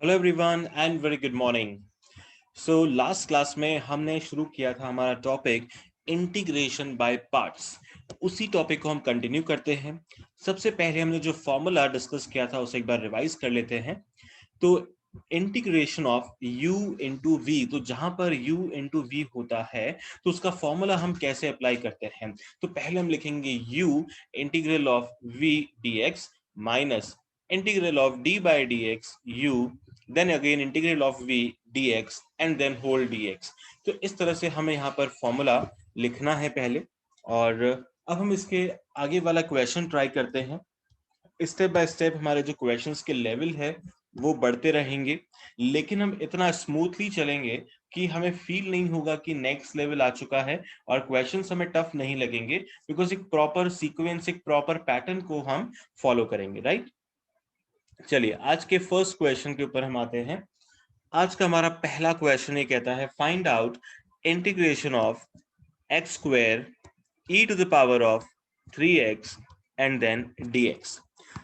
Hello everyone and very good morning. So last class में हमने शुरू किया था हमारा टॉपिक इंटीग्रेशन बाय पार्ट्स। उसी टॉपिक को हम कंटिन्यू करते हैं। सबसे पहले हमने जो फॉर्मूला डिस्कस किया था उसे एक बार रिवाइज कर लेते हैं। तो integration of u into V, तो जहां पर u इंटू वी होता है तो उसका फॉर्मूला हम कैसे अप्लाई करते हैं। तो पहले हम लिखेंगे u integral of v dx minus integral of d by D X u, then again integral of v dx and then whole dx। तो इस तरह से हमें यहाँ पर फॉर्मूला लिखना है पहले। और अब हम इसके आगे वाला क्वेश्चन ट्राई करते हैं। स्टेप बाय स्टेप हमारे जो क्वेश्चंस के लेवल है वो बढ़ते रहेंगे, लेकिन हम इतना स्मूथली चलेंगे कि हमें फील नहीं होगा कि नेक्स्ट लेवल आ चुका है और क्वेश्चंस हमें टफ नहीं लगेंगे, बिकॉज एक प्रॉपर सीक्वेंस, एक प्रॉपर पैटर्न को हम फॉलो करेंगे, राइट। चलिए आज के फर्स्ट क्वेश्चन के ऊपर हम आते हैं। आज का हमारा पहला क्वेश्चन ये कहता है find out integration of X square E to the power of 3x and then dx।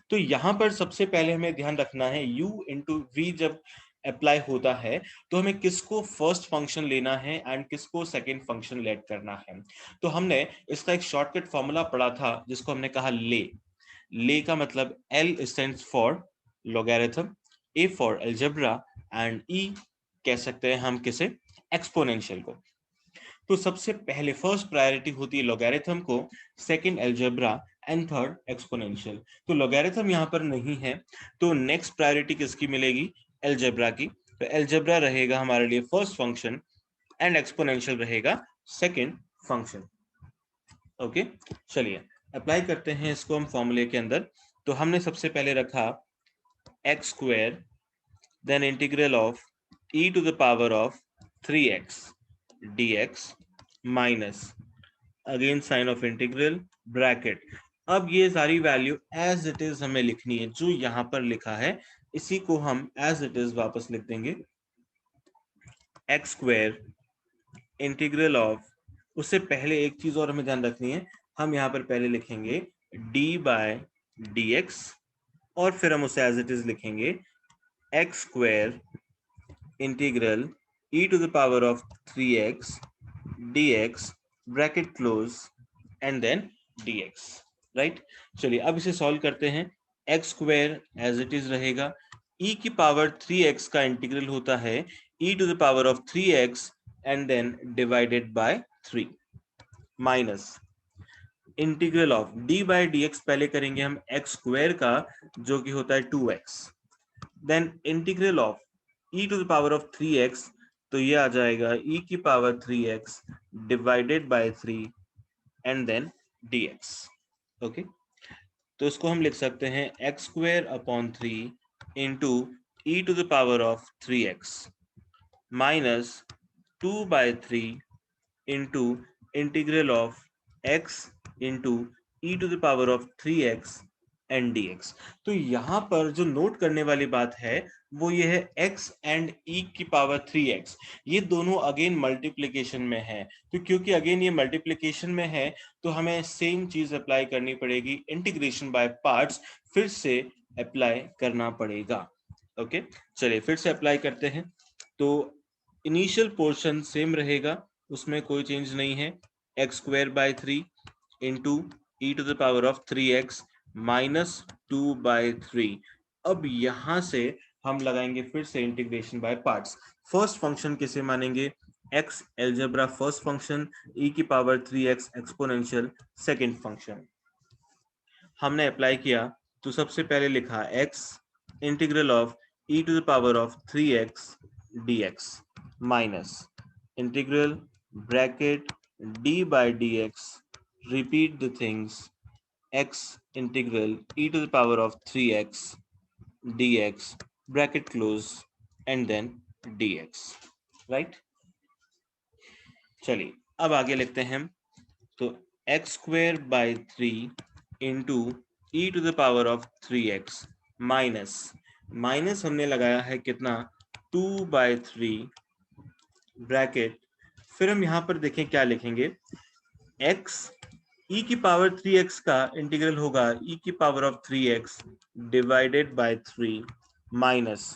तो यहां पर सबसे पहले हमें ध्यान रखना है u इंटू वी जब अप्लाई होता है तो हमें किसको फर्स्ट फंक्शन लेना है एंड किसको सेकंड फंक्शन लेट करना है। तो हमने इसका एक शॉर्टकट फॉर्मूला पढ़ा था जिसको हमने कहा ले का मतलब L stands for logarithm, A for algebra and E कह सकते हैं हम किसे, एक्सपोनेंशियल को। तो सबसे पहले फर्स्ट प्रायोरिटी होती है लॉगरिथम को, second algebra and third exponential. तो लॉगरिथम यहाँ पर नहीं है तो नेक्स्ट प्रायोरिटी किसकी मिलेगी, अलजेब्रा की। तो अलजेब्रा रहेगा हमारे लिए फर्स्ट फंक्शन एंड एक्सपोनेंशियल रहेगा सेकंड फंक्शन। ओके, चलिए अप्लाई करते हैं इसको हम फॉर्मूले के अंदर। तो हमने सबसे पहले रखा X square then integral of E to the power of 3x dx minus again sign of integral bracket. अब ये सारी वैल्यू एज इट इज हमें लिखनी है, जो यहां पर लिखा है इसी को हम एज इट इज वापस लिख देंगे। एक्स स्क्वायर इंटीग्रल ऑफ, उससे पहले एक चीज और हमें ध्यान रखनी है, हम यहाँ पर पहले लिखेंगे d बाय डी एक्स और फिर हम उसे एज इट इज लिखेंगे X square integral e to the power of 3x dx bracket close and then dx, right. चलिए अब इसे सॉल्व करते हैं। X square as it is रहेगा, e की पावर 3x का इंटीग्रल होता है e to the power of 3x and then divided by 3 minus integral of d by dx, पहले करेंगे हम एक्स स्क्वायर का जो कि होता है 2x, then integral of e to the power of 3x, तो ये आ जाएगा e की power 3x divided by 3 and then dx। Okay, तो इसको हम लिख सकते हैं x square upon 3 into E to the power of 3x minus 2/3 into integral of x into E to the power of 3x and dx। तो यहाँ पर जो नोट करने वाली बात है वो ये है x एंड e की पावर 3x, ये दोनों अगेन मल्टीप्लिकेशन में है। तो क्योंकि अगेन ये मल्टीप्लिकेशन में है तो हमें सेम चीज अप्लाई करनी पड़ेगी, इंटीग्रेशन बाय पार्ट्स फिर से अप्लाई करना पड़ेगा। ओके, चलिए फिर से अप्लाई करते हैं। तो इनिशियल पोर्शन सेम रहेगा, उसमें कोई चेंज नहीं है। X square by 3 into E to the power of 3x minus 2/3। अब यहां से हम लगाएंगे फिर से integration by parts. First function किसे मानेंगे, x algebra first function, e की power 3x exponential second function. हमने अप्लाई किया तो सबसे पहले लिखा x integral of e to the power of 3x dx minus integral bracket d by dx, repeat the things, x integral e to the power of 3x dx bracket close and then dx, right। चलिए अब आगे लिखते हैं हम। तो X square by 3 into E to the power of 3x minus minus हमने लगाया है कितना, 2/3 ब्रैकेट, फिर हम यहां पर देखें क्या लिखेंगे, x e की पावर 3x का इंटीग्रल होगा e की power of 3x divided by 3 minus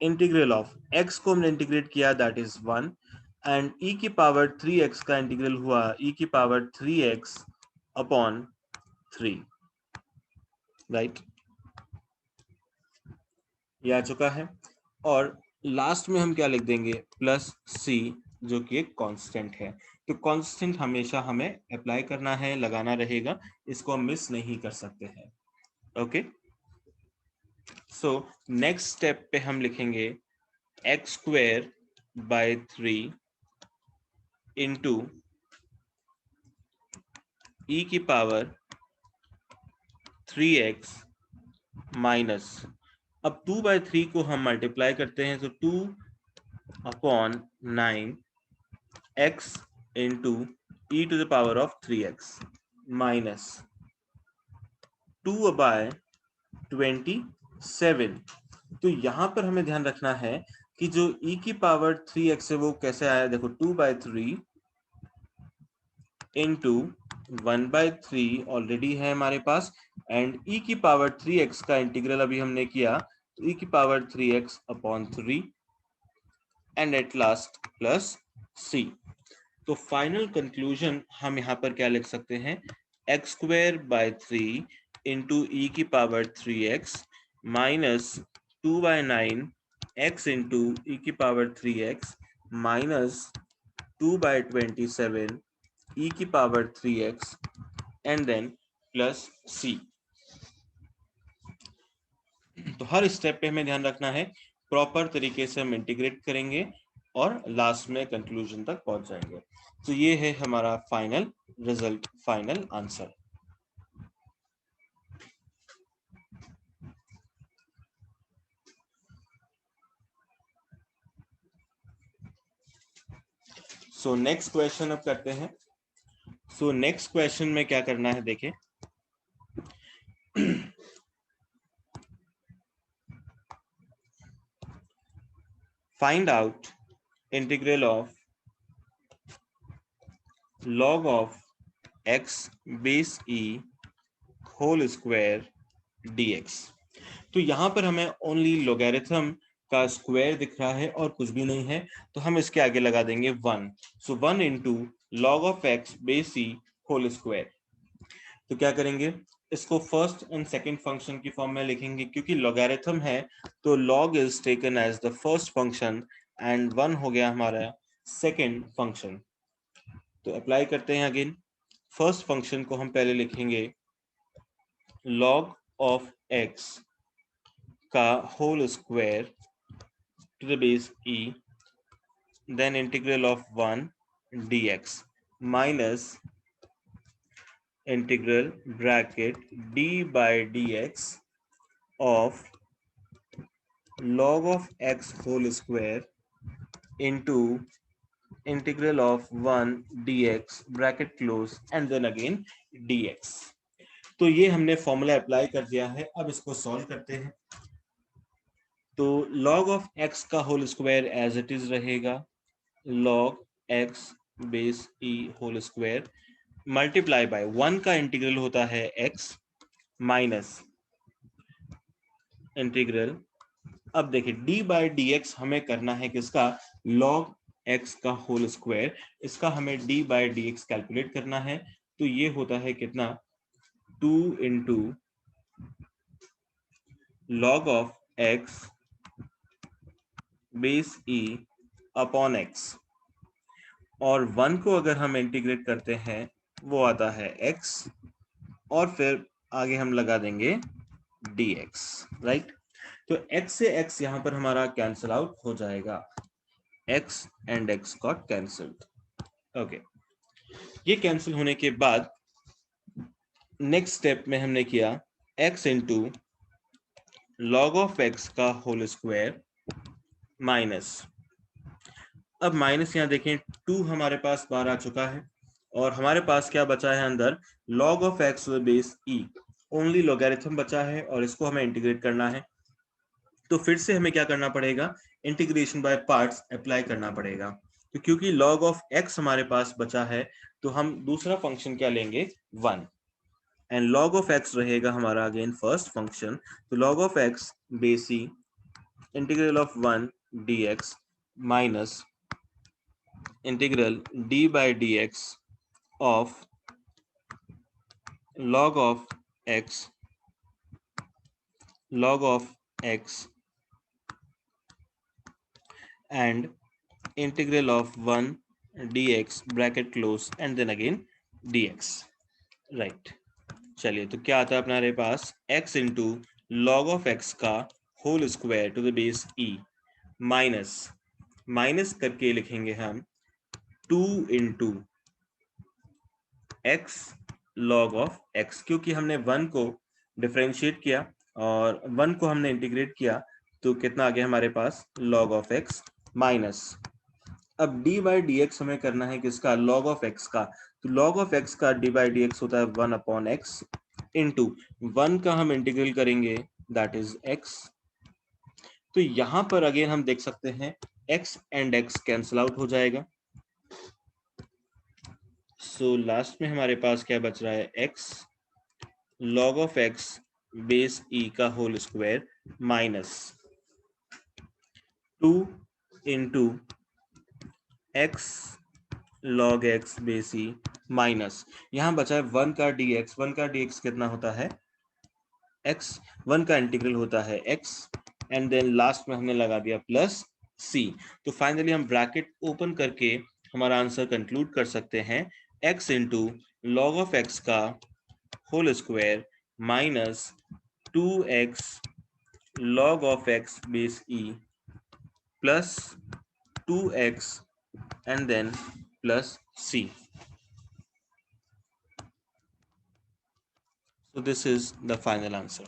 integral of x को हमने इंटीग्रेट किया, दैट इज 1, एंड e की पावर 3x का इंटीग्रल हुआ e की पावर 3x अपॉन 3, राइट, ये आ चुका है। और लास्ट में हम क्या लिख देंगे, प्लस c, जो कि एक कांस्टेंट है। तो कांस्टेंट हमेशा हमें अप्लाई करना है, लगाना रहेगा, इसको हम मिस नहीं कर सकते हैं। ओके, सो नेक्स्ट स्टेप पे हम लिखेंगे X square by 3 into e की पावर 3x माइनस, अब 2/3 को हम मल्टीप्लाई करते हैं, तो 2/9 x into E to the power of 3x minus 2/27। तो यहां पर हमें ध्यान रखना है कि जो e की पावर 3x है वो कैसे आया, देखो 2/3 इंटू 1/3 ऑलरेडी है हमारे पास, एंड e की पावर 3x का इंटीग्रल अभी हमने किया, तो e की power 3x upon 3 and at last plus c। तो फाइनल कंक्लूजन हम यहाँ पर क्या लिख सकते हैं, x square by 3 into e की power 3x minus 2/9 x into e की पावर 3x माइनस 2/27 e की power 3x and then plus c। तो हर स्टेप पे हमें ध्यान रखना है, प्रॉपर तरीके से हम इंटीग्रेट करेंगे और लास्ट में कंक्लूजन तक पहुंच जाएंगे। तो ये है हमारा final result, final answer. So next question अब करते हैं। सो नेक्स्ट क्वेश्चन में क्या करना है, देखें, find out integral of log of x base e whole square dx। तो यहां पर हमें ओनली लोगैरिथम का स्क्वायर दिख रहा है और कुछ भी नहीं है, तो हम इसके आगे लगा देंगे 1। So 1 into log of X base E whole square. तो क्या करेंगे, इसको फर्स्ट एंड सेकंड फंक्शन की फॉर्म में लिखेंगे, क्योंकि लॉगरिथम है तो log is taken as the first function and 1 हो गया हमारा सेकंड फंक्शन। तो अप्लाई करते हैं अगेन, फर्स्ट फंक्शन को हम पहले लिखेंगे log ऑफ x का whole square to the base e, then integral of 1 dx minus integral bracket d by dx of log of x whole square into integral of 1 dx bracket close and then again dx। तो ये हमने formula apply कर दिया है, अब इसको solve करते हैं। तो log of x का whole square as it is रहेगा log x base e whole square multiply by 1 का इंटीग्रल होता है x माइनस इंटीग्रल, अब देखिए d बाय dx हमें करना है किसका, log x का होल स्क्वायर, इसका हमें d बाय dx कैलकुलेट करना है। तो ये होता है कितना, 2 into log of x base e upon x, और 1 को अगर हम इंटीग्रेट करते हैं वो आता है x, और फिर आगे हम लगा देंगे dx, राइट। तो x से x यहां पर हमारा कैंसिल आउट हो जाएगा, x and x got cancelled. Okay, ये कैंसिल होने के बाद नेक्स्ट स्टेप में हमने किया x into log of x का होल स्क्वायर माइनस, अब माइनस यहाँ देखें 2 हमारे पास बाहर आ चुका है, और हमारे पास क्या बचा है अंदर, log of x base e, only logarithm बचा है और इसको हमें इंटीग्रेट करना है। तो फिर से हमें क्या करना पड़ेगा, इंटीग्रेशन बाय पार्ट्स अप्लाई करना पड़ेगा। तो क्योंकि log ऑफ x हमारे पास बचा है तो हम दूसरा फंक्शन क्या लेंगे, 1, एंड log ऑफ x रहेगा हमारा अगेन फर्स्ट फंक्शन। तो log of x base e integral of 1 dx minus integral d by dx of log of x and integral of 1 dx bracket close and then again dx, right? चलिए, तो क्या आता है अपने पास x into log of x का whole square to the base e minus करके लिखेंगे हम 2 into x log of x, क्योंकि हमने 1 को डिफरेंशिएट किया और 1 को हमने इंटीग्रेट किया तो कितना आ गया हमारे पास लॉग ऑफ x माइनस। अब d बाई डी एक्स हमें करना है किसका, लॉग ऑफ x का। तो लॉग ऑफ x का d बाई डी एक्स होता है 1 अपॉन x इंटू 1 का हम इंटीग्रल करेंगे दैट इज x। तो यहां पर अगेन हम देख सकते हैं x and x cancel out हो जाएगा। सो लास्ट में हमारे पास क्या बच रहा है, x log of x base e का whole square minus 2 into x log x base e minus यहां बचा है 1 का dx। 1 का dx कितना होता है x, 1 का इंटीग्रल होता है x एंड देन लास्ट में हमने लगा दिया प्लस c। तो फाइनली हम ब्रैकेट ओपन करके हमारा आंसर कंक्लूड कर सकते हैं x into log of x का whole square minus 2x log of x base e plus 2x and then plus c. So this is the final answer.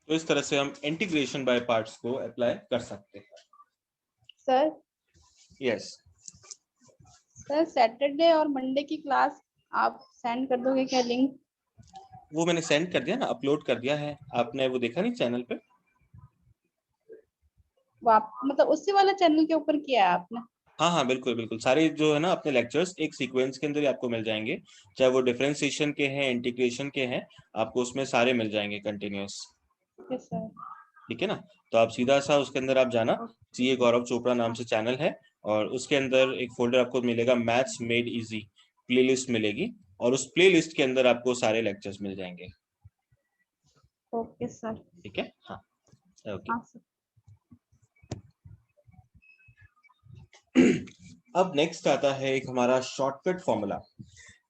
तो इस तरह से हम इंटीग्रेशन बाय पार्ट्स को अप्लाई कर सकते हैं। सर यस सर सैटरडे और मंडे की क्लास आप सेंड कर दोगे क्या लिंक? वो मैंने सेंड कर दिया ना, अपलोड कर दिया है, आपने वो देखा नहीं चैनल पे? वो आप मतलब उसी वाले चैनल के ऊपर किया है आपने? हाँ हाँ बिल्कुल बिल्कुल, सारे जो है ना अपने लेक्चर्स एक सीक्वेंस के अंदर ही आपको मिल जाएंगे, चाहे वो डिफरेंशिएशन के हैं इंटीग्रेशन के हैं, आपको उसमें सारे मिल जाएंगे कंटिन्यूअस। Okay sir. ठीक है ना, तो आप सीधा सा उसके अंदर आप जाना, सीए गौरव चोपड़ा नाम से चैनल है और उसके अंदर एक फोल्डर आपको मिलेगा मैथ्स मेड इजी, प्लेलिस्ट मिलेगी और उस प्लेलिस्ट के अंदर आपको सारे लेक्चर्स मिल जाएंगे। Okay sir. ठीक है, हाँ ओके। हाँ सर। अब नेक्स्ट आता है एक हमारा शॉर्टकट फॉर्मूला।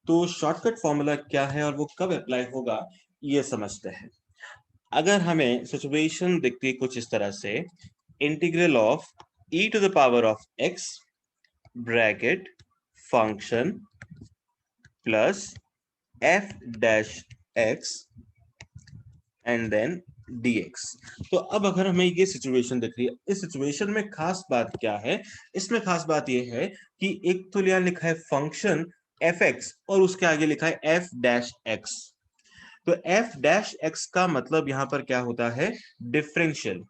तो शॉर्टकट फॉर्मूला क्या है और वो कब अप्लाई होगा ये समझते हैं। अगर हमें सिचुएशन दिखती है कुछ इस तरह से, integral of e to the power of x bracket function plus f dash x and then dx। तो अब अगर हमें ये सिचुएशन दिख रही है, इस सिचुएशन में खास बात क्या है, इसमें खास बात ये है कि एक तो यहाँ लिखा है फंक्शन fx और उसके आगे लिखा है f डैश x। तो f डैश x का मतलब यहां पर क्या होता है, डिफरेंशियल,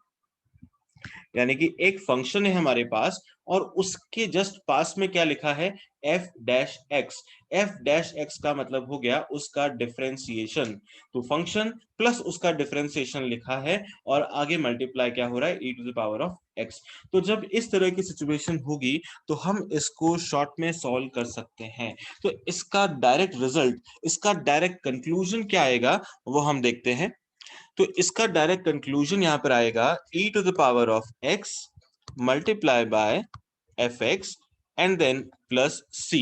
यानी कि एक फंक्शन है हमारे पास और उसके जस्ट पास में क्या लिखा है, f dash x। f dash x का मतलब हो गया उसका डिफरेंशिएशन। तो फंक्शन प्लस उसका डिफरेंशिएशन लिखा है और आगे मल्टीप्लाई क्या हो रहा है, e to the power of x। तो जब इस तरह की सिचुएशन होगी तो हम इसको शॉर्ट में सॉल्व कर सकते हैं। तो इसका डायरेक्ट रिजल्ट, इसका डायरेक्ट कंक्लूजन क्या आएगा वो हम देखते हैं। तो इसका डायरेक्ट कंक्लूजन यहां पर आएगा e to the power of x multiply by F X and then plus c।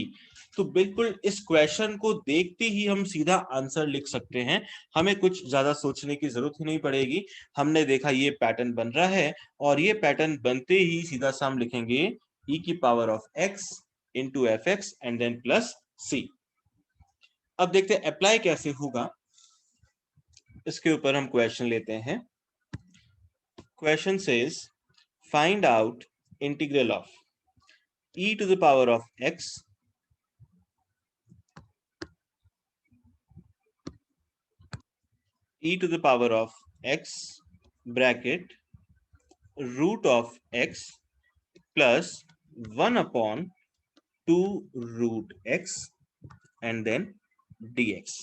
तो बिल्कुल इस क्वेश्चन को देखते ही हम सीधा आंसर लिख सकते हैं, हमें कुछ ज्यादा सोचने की जरूरत ही नहीं पड़ेगी। हमने देखा ये पैटर्न बन रहा है और ये पैटर्न बनते ही सीधा सा हम लिखेंगे e की power of x into F X and then plus c। अब देखते हैं अप्लाई कैसे होगा, इसके ऊपर हम क्वेश्चन लेते हैं। Question says find out integral of e to the power of x e to the power of x bracket root of x plus 1 upon 2 root x and then dx।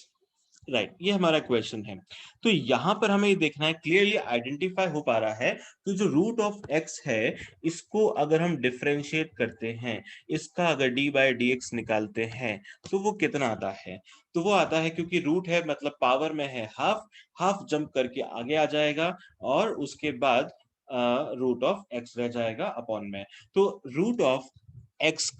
Right, ये हमारा question है। तो यहाँ पर हमें ये देखना है, क्लियरली आइडेंटिफाई हो पा रहा है तो जो रूट ऑफ एक्स है इसको अगर हम डिफरेंशिएट करते हैं, इसका अगर डी बाई डी एक्स निकालते हैं तो वो कितना आता है? तो वो आता है, क्योंकि रूट है मतलब पावर में है हाफ, हाफ जंप करके आगे आ जाएगा और उसके बाद रूट ऑफ एक्स रह जाएगा अपॉन में। तो रूट ऑफ एक्स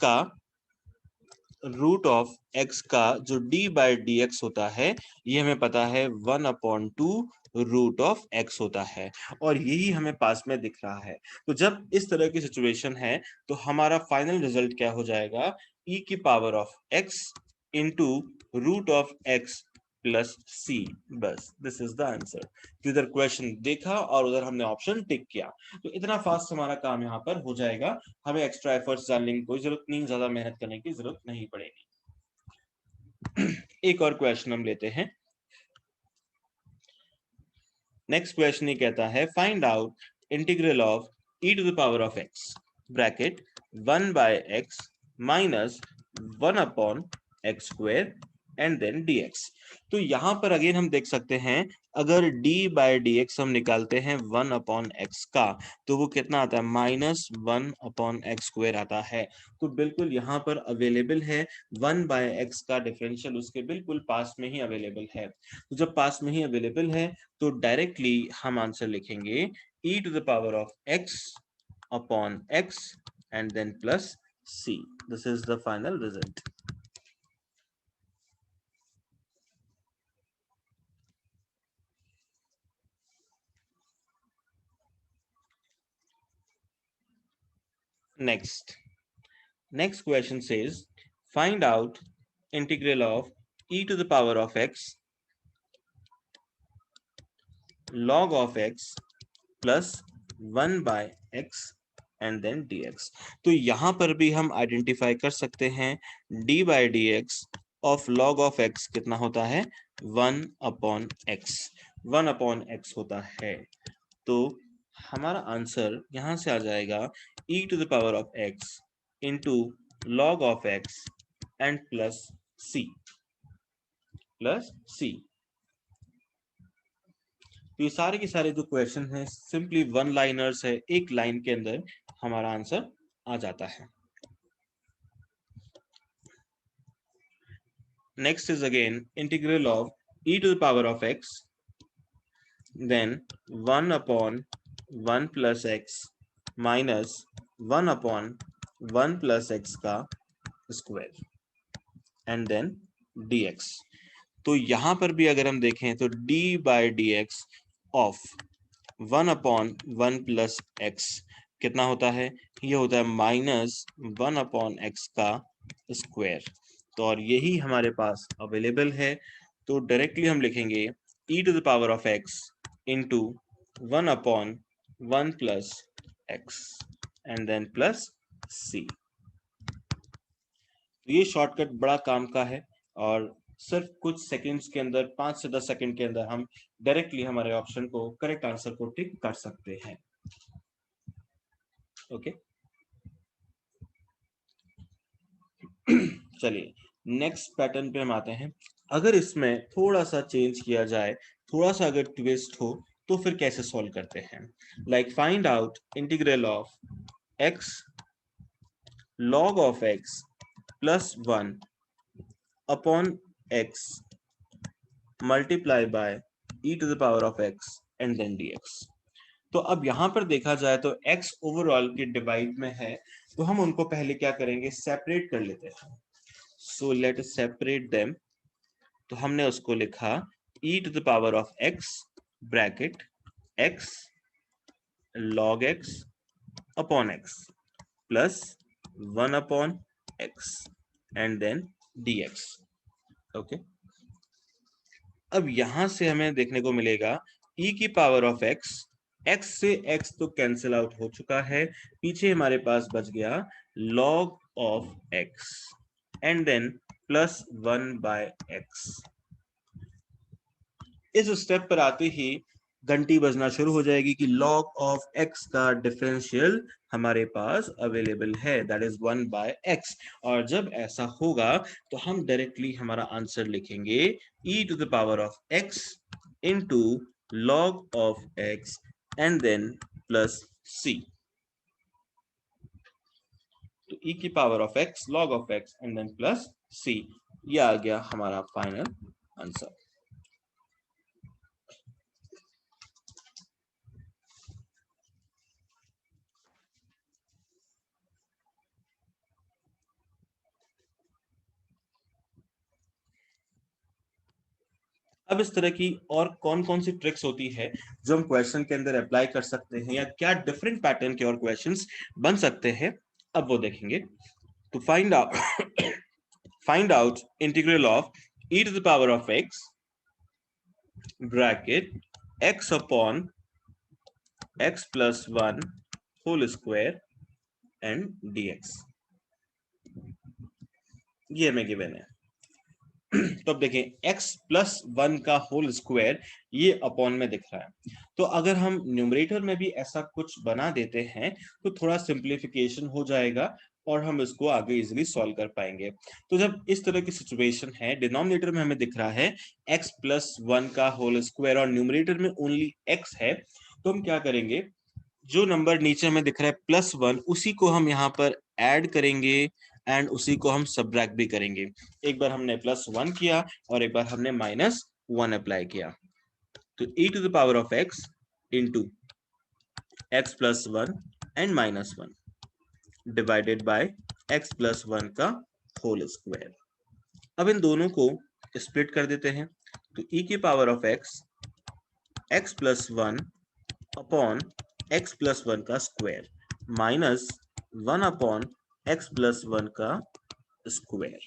का जो डी बाई डी एक्स होता है ये हमें पता है 1/2 रूट ऑफ एक्स होता है, और यही हमें पास में दिख रहा है। तो जब इस तरह की सिचुएशन है तो हमारा फाइनल रिजल्ट क्या हो जाएगा? e की power of x into root of x plus c। बस, दिस इज द आंसर। तो इधर क्वेश्चन देखा और उधर हमने ऑप्शन टिक किया, तो इतना फास्ट हमारा काम यहाँ पर हो जाएगा। हमें एक्स्ट्रा एफर्ट्स डालने की कोई जरूरत नहीं, ज्यादा मेहनत करने की जरूरत नहीं पड़ेगी। एक और क्वेश्चन हम लेते हैं। नेक्स्ट क्वेश्चन ये कहता है, find out integral of e to the power of x bracket 1 by x minus 1 upon X square and then dx। तो यहाँ पर अगेन हम देख सकते हैं, अगर d बाय dx हम निकालते हैं 1 अपॉन एक्स का तो वो कितना आता है? -1 अपॉन एक्स स्क्वायर आता है। तो बिल्कुल यहाँ पर अवेलेबल है 1 बाय एक्स का डिफरेंशियल, उसके बिल्कुल पास में ही अवेलेबल है। तो जब पास में ही अवेलेबल है तो डायरेक्टली हम आंसर लिखेंगे e to the power of x upon x and then plus c। This is the final result. Next question says, find out integral of e to the power of x log of x plus 1 by x and then dx। तो यहाँ पर भी हम identify कर सकते हैं d by dx of log of x कितना होता है? 1 अपॉन x, 1 अपॉन x होता है। तो हमारा आंसर यहां से आ जाएगा e to the power of x into log of x and plus c। तो ये सारे के सारे जो क्वेश्चन हैं सिंपली वन लाइनर्स है, एक लाइन के अंदर हमारा आंसर आ जाता है। Next is again integral of e to the power of x then 1 upon 1 plus X minus 1 upon 1 plus X का स्क्वायर एंड देन dx। तो यहां पर भी अगर हम देखें तो d by dx of 1 upon 1 plus x कितना होता है? ये होता है -1 अपॉन एक्स का स्क्वायर। तो और यही हमारे पास अवेलेबल है, तो डायरेक्टली हम लिखेंगे e to the power of x into 1 upon 1 plus x and then plus c। ये शॉर्टकट बड़ा काम का है और सिर्फ कुछ सेकंड्स के अंदर, 5 से 10 सेकंड के अंदर हम डायरेक्टली हमारे ऑप्शन को, करेक्ट आंसर को टिक कर सकते हैं। ओके चलिए नेक्स्ट पैटर्न पे हम आते हैं। अगर इसमें थोड़ा सा चेंज किया जाए, थोड़ा सा अगर ट्विस्ट हो तो फिर कैसे सॉल्व करते हैं? Like find out integral of x log of x plus 1 upon x multiply by e to the power of x and then dx। तो अब यहां पर देखा जाए तो x ओवरऑल के डिवाइड में है, तो हम उनको पहले क्या करेंगे? सेपरेट कर लेते हैं। So let us separate them. तो हमने उसको लिखा e to the power of x bracket x log x upon x plus 1 upon x and then dx। Okay अब यहां से हमें देखने को मिलेगा e की पावर ऑफ x, x से x तो कैंसिल आउट हो चुका है, पीछे हमारे पास बच गया log of x and then plus 1 by x। इस स्टेप पर आते ही घंटी बजना शुरू हो जाएगी कि log ऑफ x का डिफरेंशियल हमारे पास अवेलेबल है, दैट इज 1/x। और जब ऐसा होगा तो हम डायरेक्टली हमारा आंसर लिखेंगे e⁻x into log of x and then plus c। तो e⁻x log of x and then plus c, ये आ गया हमारा फाइनल आंसर। अब इस तरह की और कौन कौन सी ट्रिक्स होती है जो हम क्वेश्चन के अंदर अप्लाई कर सकते हैं, या क्या डिफरेंट पैटर्न के और क्वेश्चंस बन सकते हैं, अब वो देखेंगे। तो find out integral of e⁻x bracket x upon x plus 1 whole square and dx, ये हमें गिवन है। तो अब देखें x plus 1 का होल स्क्वायर ये अपॉन में दिख रहा है, तो अगर हम न्यूमरेटर में भी ऐसा कुछ बना देते हैं तो थोड़ा सिंप्लीफिकेशन हो जाएगा और हम इसको आगे इजीली सॉल्व कर पाएंगे। तो जब इस तरह की सिचुएशन है, डिनोमिनेटर में हमें दिख रहा है x plus 1 का होल स्क्वायर और न्यूमरेटर में ओनली x है, तो हम क्या करेंगे, जो नंबर नीचे में दिख रहा है +1 उसी को हम यहाँ पर ऐड करेंगे एंड उसी को हम सब्ट्रैक्ट भी करेंगे। एक बार हमने +1 किया और एक बार हमने -1 अप्लाई किया, तो e⁻x into x plus 1 and -1 divided by x plus 1 का होल स्क्वायर। अब इन दोनों को स्प्लिट कर देते हैं, तो e⁻x x plus 1 upon x plus 1 का स्क्वायर -1 अपॉन x plus 1 का स्क्वायर।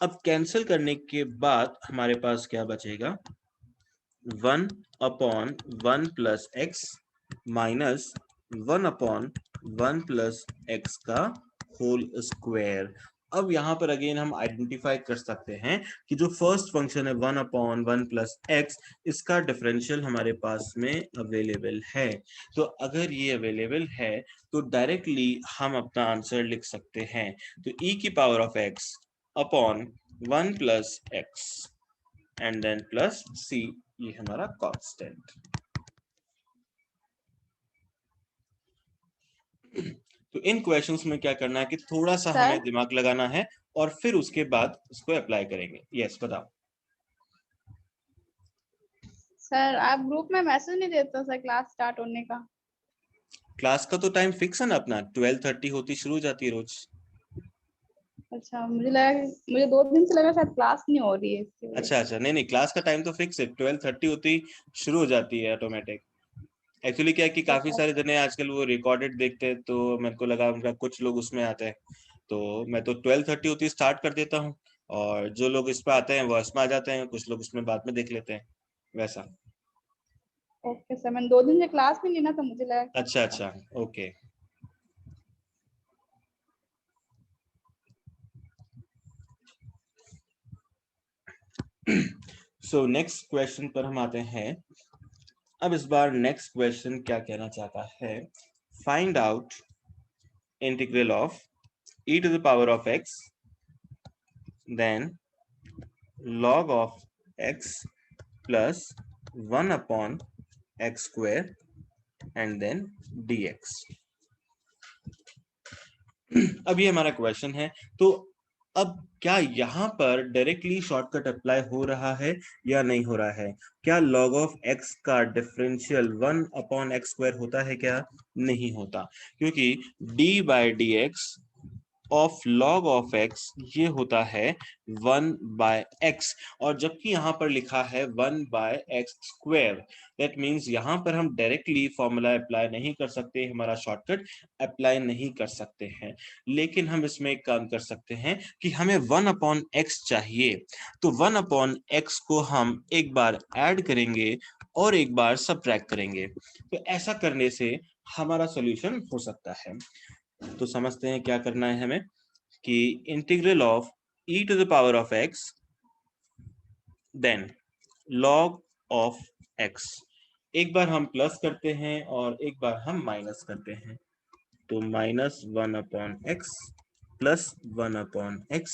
अब कैंसिल करने के बाद हमारे पास क्या बचेगा, 1 upon 1 plus x minus 1 upon 1 plus x का होल स्क्वायर। अब यहाँ पर अगेन हम आइडेंटिफाई कर सकते हैं कि जो फर्स्ट फंक्शन है 1 अपॉन 1 प्लस x, इसका डिफरेंशियल हमारे पास में अवेलेबल है। तो अगर ये अवेलेबल है तो डायरेक्टली हम अपना आंसर लिख सकते हैं, तो e⁻x upon 1 plus x and then plus c, ये हमारा कांस्टेंट। तो इन क्वेश्चंस में क्या करना है कि थोड़ा सा सर? हमें दिमाग लगाना है और फिर उसके बाद उसको अप्लाई करेंगे। यस बताओ। सर आप ग्रुप में मैसेज नहीं देते हो सर क्लास स्टार्ट होने का? क्लास का तो टाइम फिक्स है ना अपना, 12:30 होती शुरू हो जाती है रोज। अच्छा, मुझे 2 दिन से लगा शायद क्लास नहीं हो रही है इसकी वजह अच्छा से। अच्छा, नहीं नहीं, क्लास का टाइम तो फिक्स है, 12:30 होती शुरू हो जाती है ऑटोमेटिक। एक्चुअली क्या है कि काफी अच्छा सारे जने आजकल वो रिकॉर्डेड देखते हैं, तो मेरे को लगा उनका कुछ लोग उसमें आते हैं, तो मैं तो 12:30 होती स्टार्ट कर देता हूँ, और जो लोग इस पे आते हैं वो इसमें आ जाते हैं, कुछ लोग उसमें बाद में देख लेते हैं, वैसा। ओके सर, मैंने 2 दिन से क्लास में नहीं ना, तो मुझे लगा कि अच्छा अच्छा, ओके। सो नेक्स्ट क्वेश्चन पर हम आते हैं। अब इस बार नेक्स्ट क्वेश्चन क्या कहना चाहता है, find out integral of e⁻x then log of x plus 1 upon x square and then dx। अब ये हमारा क्वेश्चन है, तो अब क्या यहाँ पर डायरेक्टली शॉर्टकट अप्लाई हो रहा है या नहीं हो रहा है? क्या log ऑफ x का डिफरेंशियल 1 अपॉन एक्स स्क्वायर होता है क्या? नहीं होता, क्योंकि d/dx of log of x ये होता है 1/x, और जबकि यहाँ पर लिखा है 1/x स्क्वायर, दैट मीन्स यहाँ पर हम डायरेक्टली फॉर्मूला अप्लाई नहीं कर सकते, हमारा शॉर्टकट अप्लाई नहीं कर सकते हैं। लेकिन हम इसमें एक काम कर सकते हैं कि हमें 1/x चाहिए, तो 1/x को हम एक बार ऐड करेंगे और एक बार सब्ट्रैक्ट करेंगे, तो ऐसा करने से हमारा सॉल्यूशन हो सकता है। तो समझते हैं क्या करना है हमें, कि integral of e⁻x then log of x एक बार हम प्लस करते हैं और एक बार हम माइनस करते हैं। तो -1/x plus 1/x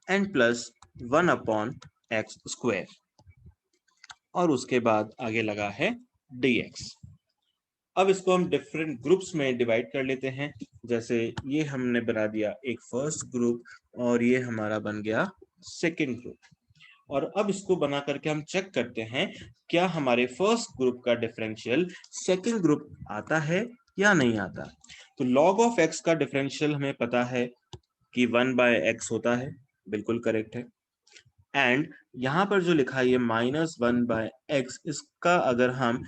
and plus 1/x², और उसके बाद आगे लगा है dx। अब इसको हम डिफरेंट ग्रुप्स में डिवाइड कर लेते हैं। जैसे ये हमने बना दिया एक फर्स्ट ग्रुप और ये हमारा बन गया सेकंड ग्रुप। और अब इसको बना करके हम चेक करते हैं क्या हमारे फर्स्ट ग्रुप का डिफरेंशियल सेकंड ग्रुप आता है या नहीं आता। तो log ऑफ x का डिफरेंशियल हमें पता है कि 1/x होता है, बिल्कुल करेक्ट है। एंड यहाँ पर जो लिखा है ये -1/x, इसका अगर हम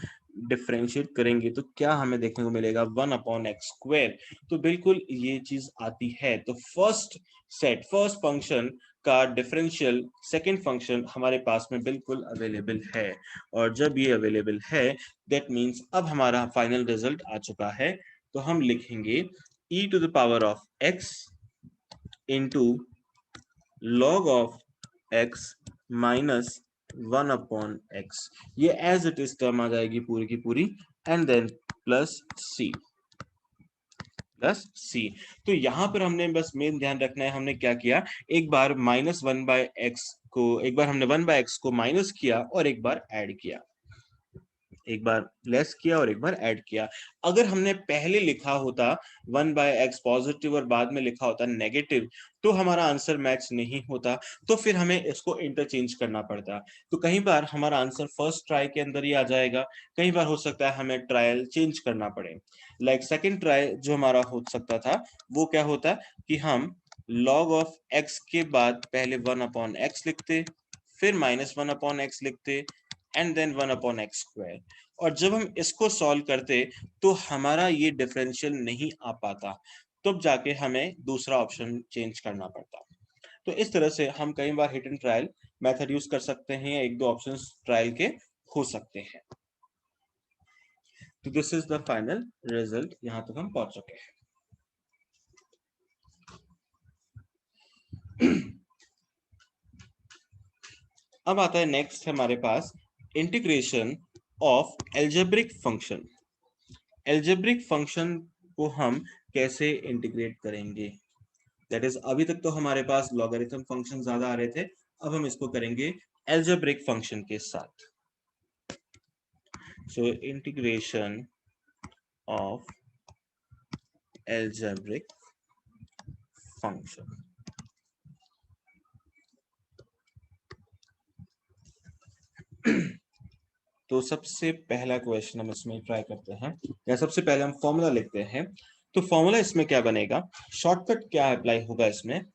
डिफरेंशिएट करेंगे तो क्या हमें देखने को मिलेगा 1/x²। तो बिल्कुल ये चीज आती है। तो फर्स्ट फंक्शन का डिफरेंशियल सेकंड फंक्शन हमारे पास में बिल्कुल अवेलेबल है। और जब ये अवेलेबल है दैट मीन्स अब हमारा फाइनल रिजल्ट आ चुका है। तो हम लिखेंगे e⁻x into log of x minus 1/x, ये एज इट इज टर्म आ जाएगी पूरी की पूरी, एंड देन प्लस c। तो यहां पर हमने बस मेन ध्यान रखना है, हमने क्या किया, एक बार -1/x को, एक बार हमने 1/x को माइनस किया और एक बार ऐड किया, एक बार लेस किया और एक बार ऐड किया। अगर हमने पहले लिखा होता 1/x पॉजिटिव और बाद में लिखा होता नेगेटिव तो हमारा आंसर मैच नहीं होता, तो फिर हमें इसको इंटरचेंज करना पड़ता। तो कई बार हमारा आंसर फर्स्ट ट्राई के अंदर ही आ जाएगा, कई बार हो सकता है हमें ट्रायल चेंज करना पड़े। लाइक सेकेंड ट्राई जो हमारा हो सकता था वो क्या होता कि हम log ऑफ x के बाद पहले 1/x लिखते, फिर -1/x लिखते एंड देन 1/x²। और जब हम इसको सॉल्व करते तो हमारा ये डिफरेंशियल नहीं आ पाता, तब जाके हमें दूसरा ऑप्शन चेंज करना पड़ता। तो इस तरह से हम कई बार hit and trial method use कर सकते हैं, या एक दो ऑप्शंस ट्रायल के हो सकते हैं। तो this is the final result, यहां तक हम पहुंच चुके हैं। अब आता है नेक्स्ट हमारे पास integration of algebraic function. Algebraic function को हम कैसे इंटीग्रेट करेंगे, दैट इज अभी तक तो हमारे पास लॉगरिथम फंक्शन ज्यादा आ रहे थे, अब हम इसको करेंगे एल्जेब्रिक फंक्शन के साथ। So integration of algebraic function. तो सबसे पहला क्वेश्चन हम इसमें ट्राई करते हैं, या सबसे पहले हम फॉर्मूला लिखते हैं। तो फॉर्मूला इसमें क्या बनेगा, शॉर्टकट क्या अप्लाई होगा इसमें,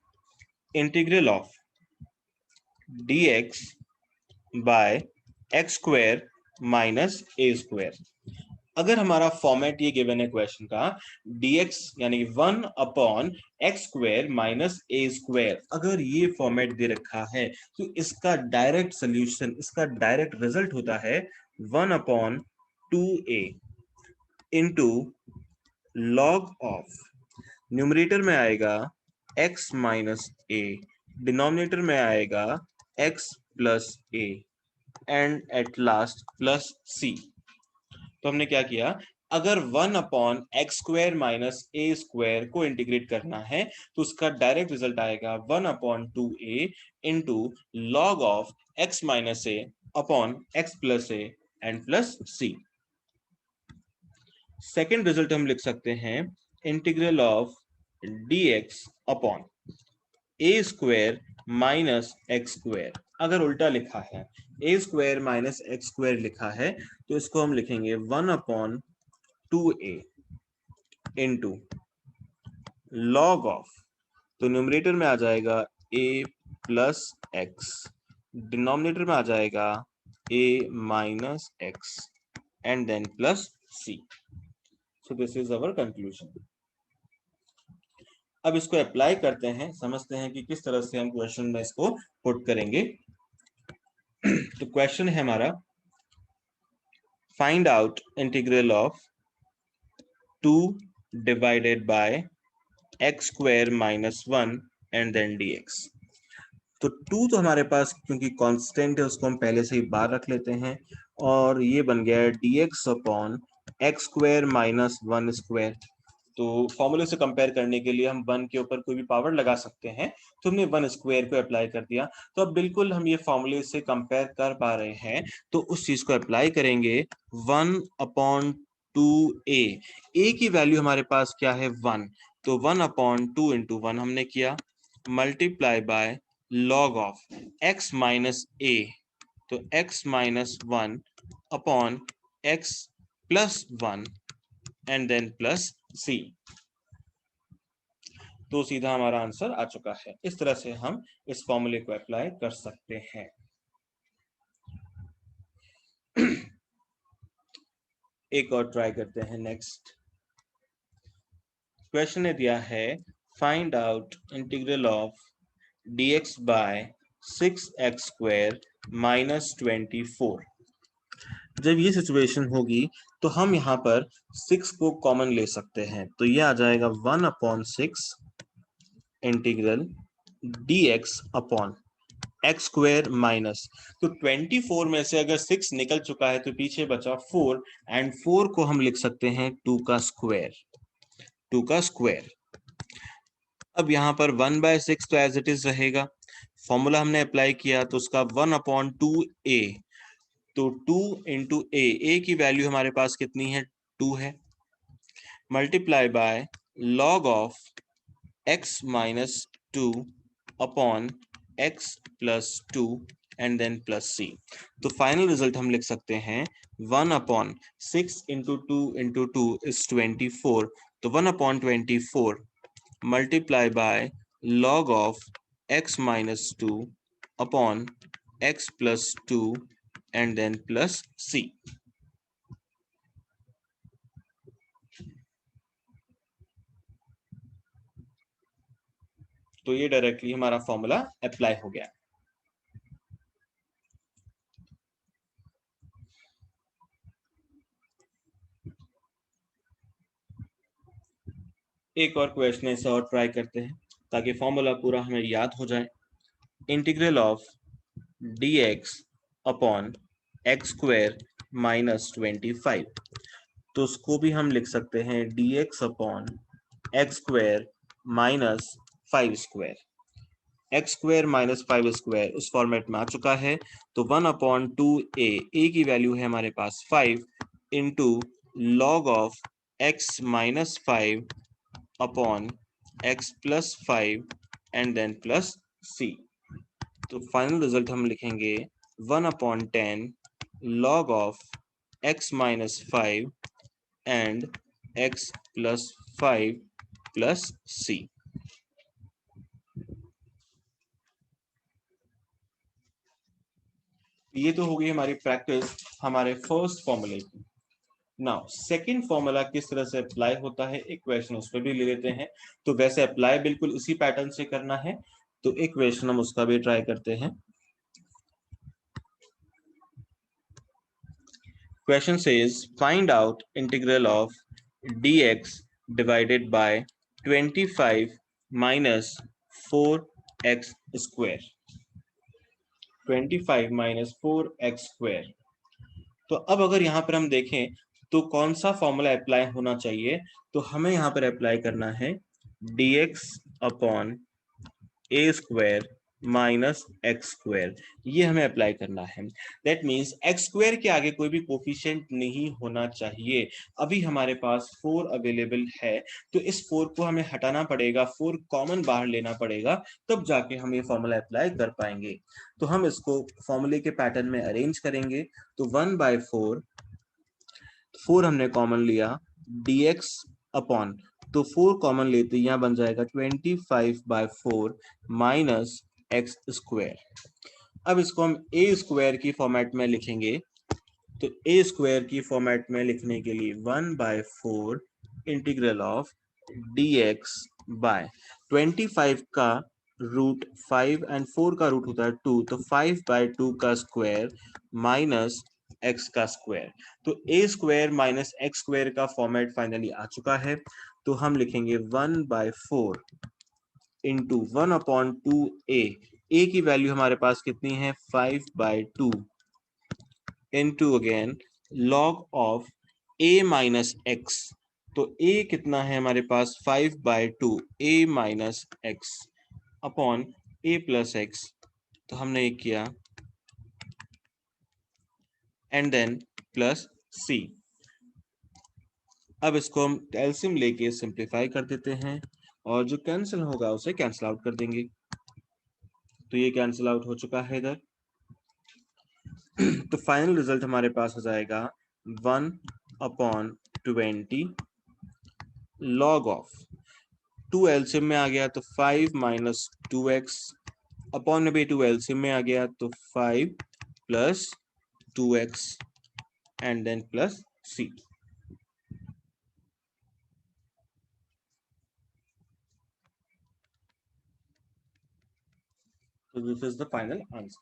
integral of dx by x² minus a²। अगर हमारा फॉर्मेट ये गिवन है क्वेश्चन का, dx यानी 1/x² माइनस a², अगर ये फॉर्मेट दे रखा है तो इसका डायरेक्ट सोल्यूशन, इसका डायरेक्ट रिजल्ट होता है 1/2a into log of, numerator में आएगा x माइनस a, डिनोमिनेटर में आएगा x plus a, and at last plus c। तो हमने क्या किया, अगर 1/x² माइनस a² को इंटीग्रेट करना है तो उसका डायरेक्ट रिजल्ट आएगा 1/2a into log of x minus a upon x plus a and plus c। Second result हम लिख सकते हैं integral of dx upon a² minus x²। अगर उल्टा लिखा है, a² माइनस x² लिखा है तो इसको हम लिखेंगे 1/2a इंटू लॉग ऑफ, तो न्यूमरेटर में आ जाएगा a प्लस x, डिनोमिनेटर में आ जाएगा a minus x and then plus c। So this is our conclusion. अब इसको अप्लाई करते हैं, समझते हैं कि किस तरह से हम क्वेश्चन में इसको पुट करेंगे। तो क्वेश्चन है हमारा, find out integral of 2 divided by x² minus 1 and then dx। तो 2 तो हमारे पास क्योंकि कांस्टेंट है उसको हम पहले से ही बाहर रख लेते हैं, और ये बन गया है dx upon X square minus 1 square. तो फॉर्मूले से कंपेयर करने के लिए हम 1 के ऊपर कोई भी पावर लगा सकते हैं, तो हमने 1 स्क्वायर को अप्लाई कर दिया। तो अब बिल्कुल हम ये फॉर्मूले से कंपेयर कर पा रहे हैं, तो उस चीज को अप्लाई करेंगे 1 अपॉन 2a। a की वैल्यू हमारे पास क्या है 1, तो 1 अपॉन 2 इंटू 1 हमने किया, multiply by log of x minus a, तो x minus 1 upon x plus 1 and then plus c। तो सीधा हमारा आंसर आ चुका है। इस तरह से हम इस फॉर्मूले को अप्लाई कर सकते हैं। एक और ट्राई करते हैं। नेक्स्ट क्वेश्चन ने दिया है find out integral of dx by 6x square minus 24। जब ये सिचुएशन होगी तो हम यहाँ पर 6 को कॉमन ले सकते हैं, तो ये आ जाएगा 1 upon 6 integral dx upon X square minus, तो 24 में से अगर 6 निकल चुका है तो पीछे बचा 4, एंड 4 को हम लिख सकते हैं 2 का स्क्वायर, 2 का स्क्वायर। अब यहाँ पर 1/6 तो एज इट इज रहेगा, फॉर्मूला हमने अप्लाई किया तो उसका 1 अपॉन 2a, तो 2 इंटू ए की वैल्यू हमारे पास कितनी है 2 है, multiply by log of x minus 2 upon x plus 2 and then plus c। तो फाइनल रिजल्ट हम लिख सकते हैं 1 अपॉन 6 इंटू 2 इज 24, तो 1 upon 24 multiply by log of x minus 2 upon x plus 2 and then plus c। तो ये directly हमारा formula apply हो गया। एक और क्वेश्चन ऐसा और ट्राई करते हैं ताकि फॉर्मूला पूरा हमें याद हो जाए। Integral of dx upon X square minus 25, तो उसको भी हम लिख सकते हैं dx upon X square minus 5 square. X square minus 5 square उस फॉर्मेट में आ चुका है, तो 1 अपॉन 2a, a की वैल्यू है हमारे पास 5 into log of x minus 5 upon x plus 5 and then plus c। तो फाइनल रिजल्ट हम लिखेंगे 1 upon 10 log of x minus 5 and x plus 5 plus c। ये तो हो गई हमारी प्रैक्टिस हमारे फर्स्ट फॉर्मूले की। नाउ सेकंड फॉर्मूला किस तरह से अप्लाई होता है, एक क्वेश्चन उस पर भी ले लेते हैं। तो वैसे अप्लाई बिल्कुल इसी पैटर्न से करना है, तो एक क्वेश्चन हम उसका भी ट्राई करते हैं। Question says find out integral of dx divided by 25 minus 4x square, 25 minus 4x square. तो अब अगर यहाँ पर हम देखें तो कौन सा फॉर्मूला अप्लाई होना चाहिए, तो हमें यहाँ पर अप्लाई करना है dx अपॉन ए स्क्वायर माइनस एक्स स्क्वायर, ये हमें अप्लाई करना है। दैट मीन्स एक्स स्क्वायर के आगे कोई भी कोफिशिएंट नहीं होना चाहिए। अभी हमारे पास 4 अवेलेबल है, तो इस 4 को हमें हटाना पड़ेगा, 4 कॉमन बाहर लेना पड़ेगा, तब जाके हम ये फॉर्मूला अप्लाई कर पाएंगे। तो हम इसको फॉर्मूले के पैटर्न में अरेंज करेंगे। तो 1/4, 4 हमने कॉमन लिया, dx अपॉन, तो 4 कॉमन लेते यहाँ बन जाएगा 25/4 माइनस एक्स स्क्वायर। अब इसको हम ए स्क्वायर की फॉर्मेट में लिखेंगे, तो ए स्क्वायर की फॉर्मेट में लिखने के लिए 1/4 इंटीग्रल ऑफ dx बाय 25 का रूट 5 एंड 4 का रूट होता है 2, तो 5/2 का स्क्वायर माइनस एक्स का स्क्वायर। तो ए स्क्वायर माइनस एक्स स्क्वायर का फॉर्मेट फाइनली आ चुका है, तो हम लिखेंगे 1/4 इंटू 1/2a a की वैल्यू हमारे पास कितनी है 5/2 into again log of a minus x. तो a कितना है हमारे पास 5/2 a minus x upon a plus x. तो हमने ये किया एंड देन प्लस c। अब इसको हम एलसीएम लेके सिंप्लीफाई कर देते हैं और जो कैंसिल होगा उसे कैंसिल आउट कर देंगे। तो ये कैंसिल आउट हो चुका है इधर। तो फाइनल रिजल्ट हमारे पास हो जाएगा 1/20 लॉग ऑफ 2 एलसीएम में आ गया तो 5 माइनस 2x अपॉन में भी 2 एलसीएम में आ गया तो 5 plus 2x and then plus c। So this is the final answer.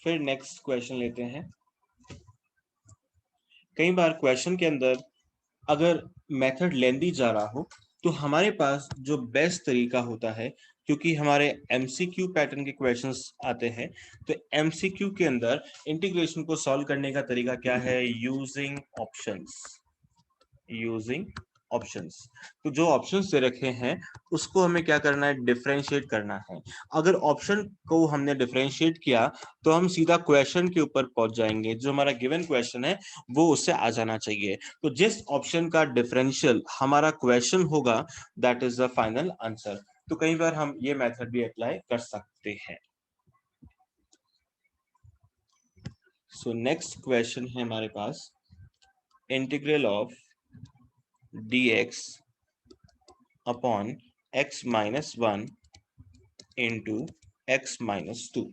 फिर नेक्स्ट क्वेश्चन लेते हैं। कई बार क्वेश्चन के अंदर अगर मेथड लेंदी जा रहा हो तो हमारे पास जो बेस्ट तरीका होता है, क्योंकि हमारे एमसीक्यू पैटर्न के क्वेश्चंस आते हैं, तो एमसीक्यू के अंदर इंटीग्रेशन को सॉल्व करने का तरीका क्या है? Using options. Using options. तो जो ऑप्शंस दे रखे हैं उसको हमें क्या करना है? डिफरेंशिएट करना है। अगर ऑप्शन को हमने डिफरेंशिएट किया तो हम सीधा क्वेश्चन के ऊपर पहुंच जाएंगे। जो हमारा गिवन क्वेश्चन है वो उससे आ जाना चाहिए। तो जिस ऑप्शन का डिफरेंशियल हमारा क्वेश्चन होगा that is the final answer. तो कई बार हम ये मेथड भी अप्लाई कर सकते हैं। सो नेक्स्ट क्वेश्चन है हमारे पास integral of dx upon x minus 1 into x minus 2।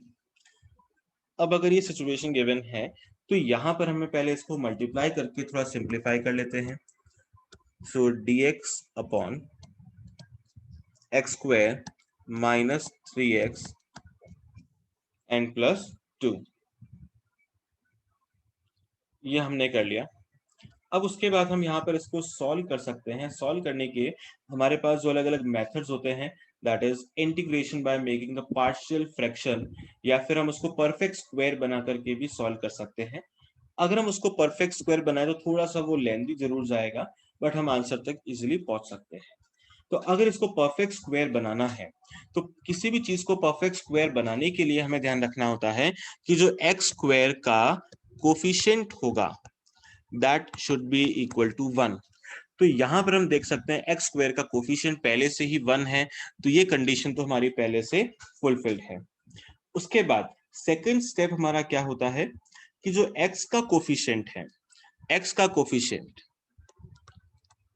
अब अगर ये सिचुएशन गिवन है तो यहां पर हमें पहले इसको मल्टीप्लाई करके थोड़ा सिंप्लीफाई कर लेते हैं। सो dx upon X square minus 3x and plus 2, ये हमने कर लिया। अब उसके बाद हम यहाँ पर इसको सॉल्व कर सकते हैं। सॉल्व करने के हमारे पास जो अलग अलग मेथड्स होते हैं that is integration by making the partial fraction, या फिर हम उसको परफेक्ट स्क्वायर बना करके भी सॉल्व कर सकते हैं। अगर हम उसको परफेक्ट स्क्वायर बनाए तो थोड़ा सा वो लेंथी जरूर जाएगा, बट हम आंसर तक इजिली पहुंच सकते हैं। तो अगर इसको परफेक्ट स्क्वायर बनाना है तो किसी भी चीज को परफेक्ट स्क्वायर बनाने के लिए हमें ध्यान रखना होता है कि जो एक्स स्क्वायर का कोफिशिएंट होगा that should be equal to 1। तो यहां पर हम देख सकते हैं एक्स स्क्वायर का कोफिशिएंट पहले से ही 1 है, तो ये कंडीशन तो हमारी पहले से फुलफिल्ड है। उसके बाद सेकंड स्टेप हमारा क्या होता है कि जो एक्स का कोफिशिएंट है, एक्स का कोफिशिएंट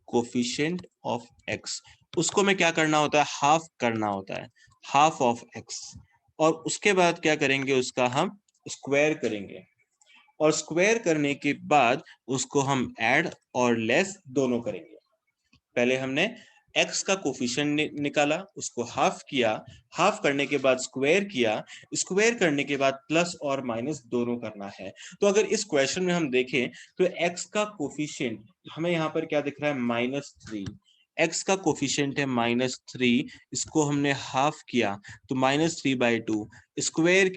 कोफिशिएंट ऑफ एक्स, उसको में क्या करना होता है? हाफ करना होता है, हाफ ऑफ एक्स। और उसके बाद क्या करेंगे? उसका हम स्क्वायर करेंगे और स्क्वायर करने के बाद उसको हम ऐड और लेस दोनों करेंगे। पहले हमने x का कोफिशिएंट निकाला, उसको हाफ किया, हाफ करने के बाद स्क्वायर किया, स्क्वायर करने के बाद प्लस और माइनस दोनों करना है। तो अगर इस क्वेश्चन में हम देखें तो x का कोफिशिएंट हमें यहाँ पर क्या दिख रहा है? -3। x का कोफिशिएंट है -3, इसको हमने हाफ किया तो -3/2, स्क्वायर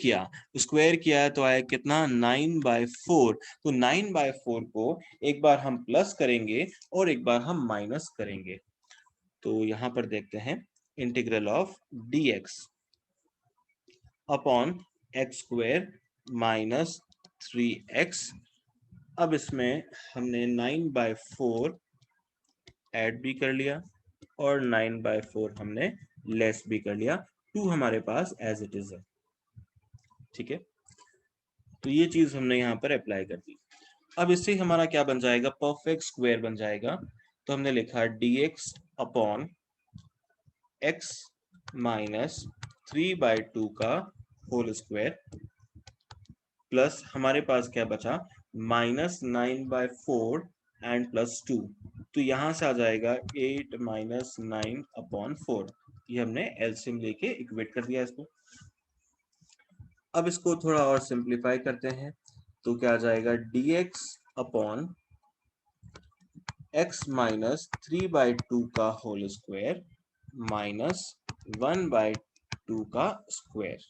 किया तो आया कितना? 9/4। तो 9/4 को एक बार हम प्लस करेंगे और एक बार हम माइनस करेंगे। तो यहां पर देखते हैं integral of dx upon X square minus 3x। अब इसमें हमने 9/4 ऐड भी कर लिया और 9/4 हमने लेस भी कर लिया। 2 हमारे पास एज इट इज है। ठीक है, तो ये चीज हमने यहाँ पर अप्लाई कर दी। अब इससे हमारा क्या बन जाएगा? परफेक्ट स्क्वायर बन जाएगा। तो हमने लिखा dx अपॉन x माइनस 3/2 का होल स्क्वायर प्लस हमारे पास क्या बचा? -9/4 एंड प्लस 2। तो यहां से आ जाएगा 8 माइनस 9 अपॉन 4। ये हमने एलसीएम लेके इक्वेट कर दिया इसको। अब इसको थोड़ा और सिंप्लीफाई करते हैं, तो क्या आ जाएगा dx अपॉन x माइनस 3/2 का होल स्क्वायर माइनस 1/2 का स्क्वायर।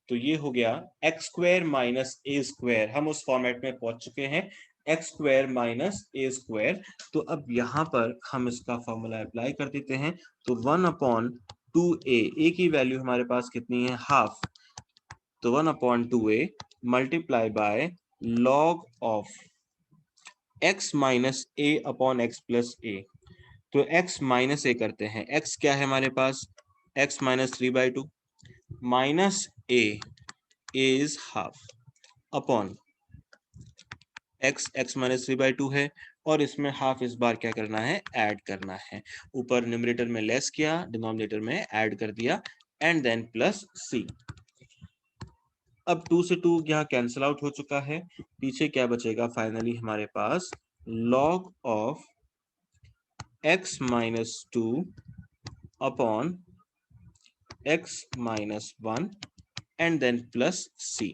तो ये हो गया एक्स स्क्वायर माइनस ए स्क्वायर। हम उस फॉर्मेट में पहुंच चुके हैं, एक्स स्क्वायर माइनस ए स्क्वायर। तो अब यहाँ पर हम इसका फॉर्मूला अप्लाई कर देते हैं। तो 1/2a, ए की वैल्यू हमारे पास कितनी है, हाफ। तो 1/2a multiply by log of x minus a upon x plus a. तो x माइनस ए करते हैं, x क्या है हमारे पास, x minus 3/2 minus a is half upon x minus 3/2 है, और इसमें हाफ इस बार क्या करना है, ऐड करना है। ऊपर न्यूमरेटर में लेस किया, डिनोमिनेटर में ऐड कर दिया, एंड देन प्लस c। अब 2 से 2 यहाँ कैंसिल आउट हो चुका है। पीछे क्या बचेगा फाइनली हमारे पास, log of x minus 2 upon x minus 1 and then plus c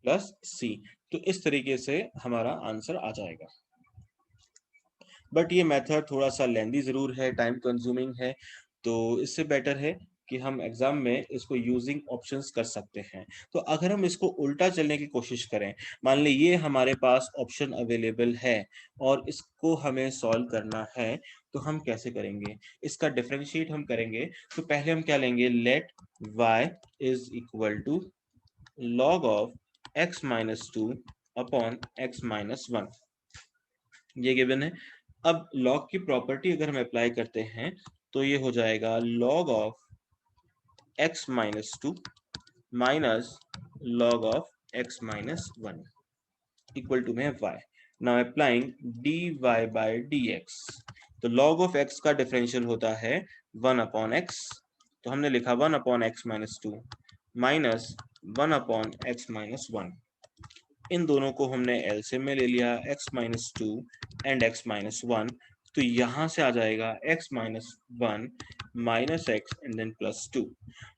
plus c। तो इस तरीके से हमारा आंसर आ जाएगा। बट ये मेथड थोड़ा सा लेंदी जरूर है, टाइम कंज्यूमिंग है, तो इससे बेटर है कि हम एग्जाम में इसको यूजिंग ऑप्शंस कर सकते हैं। तो अगर हम इसको उल्टा चलने की कोशिश करें, मान ली ये हमारे पास ऑप्शन अवेलेबल है और इसको हमें सॉल्व करना है, तो हम कैसे करेंगे, इसका डिफरेंशिएट हम करेंगे। तो पहले हम क्या लेंगे, let y is equal to log of x minus 2 upon x minus 1, ये गिवन है। अब log की प्रॉपर्टी अगर हम अप्लाई करते हैं, तो ये हो जाएगा log of x minus 2 minus log of x minus 1 equal to में y। Now applying dy by dx। तो log ऑफ x का डिफरेंशियल होता है 1/x। तो हमने लिखा 1/x minus 2 minus 1/x minus 1। इन दोनों को हमने एलसीएम में ले लिया, x minus 2 and x minus 1। तो यहां से आ जाएगा x minus 1 minus x and then plus 2।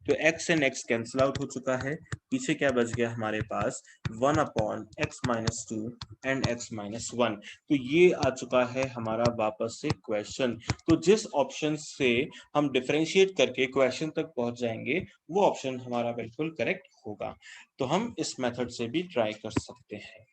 तो x and x cancel out हो चुका है। पीछे क्या बच गया हमारे पास, 1/x minus 2 and x minus 1। तो ये आ चुका है हमारा वापस से क्वेश्चन। तो जिस ऑप्शन से हम डिफरेंशिएट करके क्वेश्चन तक पहुंच जाएंगे, वो ऑप्शन हमारा बिल्कुल करेक्ट होगा। तो हम इस मेथड से भी ट्राई कर सकते हैं।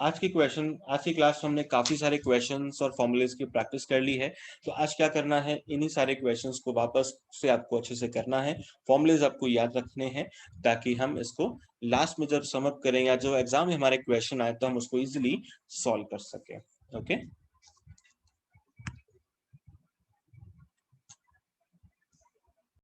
आज की क्लास में हमने काफी सारे क्वेश्चंस और फॉर्मूलेस की प्रैक्टिस कर ली है। तो आज क्या करना है, इन्हीं सारे क्वेश्चंस को वापस से आपको अच्छे से करना है, फॉर्मूलेस आपको याद रखने हैं, ताकि हम इसको लास्ट में जब सम अप करें या जो एग्जाम में हमारे क्वेश्चन आए तो हम उसको इजिली सॉल्व कर सकें। ओके।